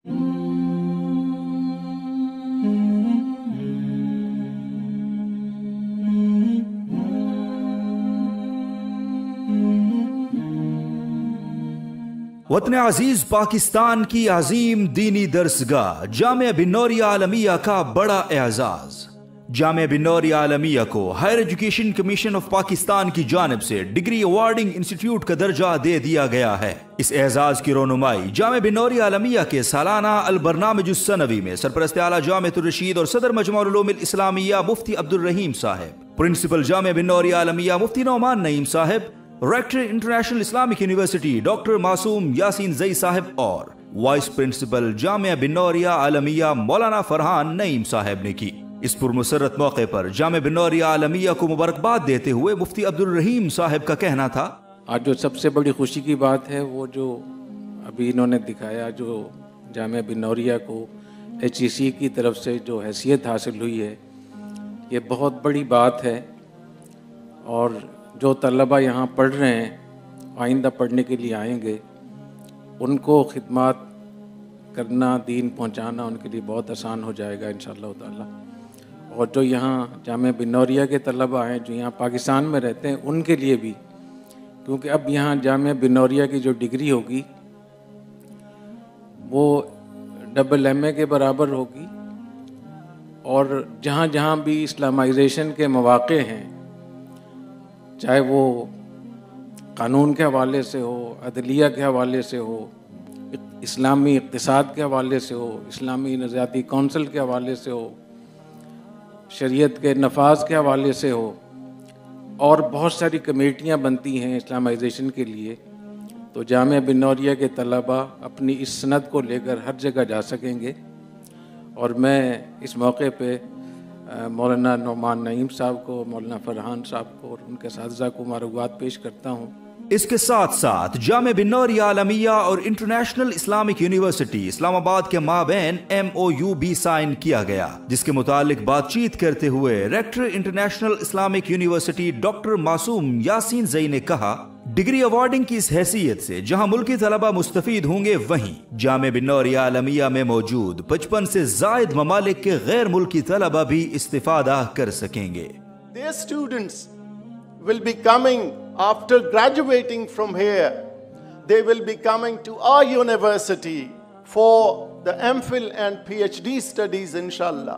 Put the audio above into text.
وطن عزیز پاکستان کی عظیم دینی درسگاہ جامعہ بن نوریہ عالمیہ کا بڑا اعزاز۔ جامعہ بن نوریہ عالمیہ کو higher education commission of Pakistan کی جانب سے ڈگری ایوارڈنگ انسٹیٹیوٹ کا درجہ دے دیا گیا ہے۔ اس اعزاز کی رونمائی جامعہ بن نوریہ عالمیہ کے سالانہ البرنامج السنوی میں سرپرست اعلیٰ جامعۃ الرشید اور صدر مجمع العلوم الاسلامیہ مفتی عبدالرحیم صاحب، پرنسپل جامعہ بن نوریہ عالمیہ مفتی نعمان نعیم صاحب، rector international Islamic university doctor معصوم یاسین زئی صاحب اور وائس پرنسپل جامعہ بن نوریہ عالمیہ مولانا فرحان نعیم صاحب نے کی۔ اس پرمسرت موقع پر جامعہ بن نوریہ عالمیہ کو مبارکباد دیتے ہوئے مفتی عبدالرحیم صاحب کا کہنا تھا، آج جو سب سے بڑی خوشی کی بات ہے وہ جو ابھی انہوں نے دکھایا، جو جامعہ بن نوریہ کو HEC کی طرف سے جو حیثیت حاصل ہوئی ہے، یہ بہت بڑی بات ہے۔ اور جو طلبہ یہاں پڑھ رہے ہیں، آئندہ پڑھنے کے لیے آئیں گے، ان کو خدمات کرنا، دین پہنچانا ان کے لیے بہت آسان ہو جائے گا انشاءاللہ تعالیٰ۔ اور جو یہاں جامعہ بن نوریہ کے طلبہ ہیں، جو یہاں پاکستان میں رہتے ہیں، ان کے لیے بھی، کیونکہ اب یہاں جامعہ بن نوریہ کی جو ڈگری ہوگی وہ MA کے برابر ہوگی، اور جہاں جہاں بھی اسلامائزیشن کے مواقع ہیں، چاہے وہ قانون کے حوالے سے ہو، عدلیہ کے حوالے سے ہو، اسلامی اقتصاد کے حوالے سے ہو، اسلامی نظریاتی کونسل کے حوالے سے ہو، شریعت کے نفاذ کے حوالے سے ہو، اور بہت ساری کمیٹیاں بنتی ہیں اسلامائزیشن کے لیے، تو جامعہ بن نوریہ کے طلبہ اپنی اس سند کو لے کر ہر جگہ جا سکیں گے۔ اور میں اس موقع پہ مولانا نعمان نعیم صاحب کو، مولانا فرحان صاحب کو اور ان کے اساتذہ کو مبارکباد پیش کرتا ہوں۔ اس کے ساتھ ساتھ جامعہ بن نوریہ عالمیہ اور انٹرنیشنل اسلامک یونیورسٹی اسلام آباد کے مابین MOU بھی سائن کیا گیا، جس کے متعلق بات چیت کرتے ہوئے rector international Islamic university doctor معصوم یاسین زئی نے کہا، ڈگری ایوارڈنگ کی اس حیثیت سے جہاں ملکی طلبہ مستفید ہوں گے، وہیں جامعہ بن نوریہ عالمیہ میں موجود 55 سے زائد ممالک کے غیر ملکی طلبہ بھی استفادہ کر سکیں گے۔ Their students will be coming after graduating from here. They will be coming to our university for the MPhil and PhD studies, inshallah.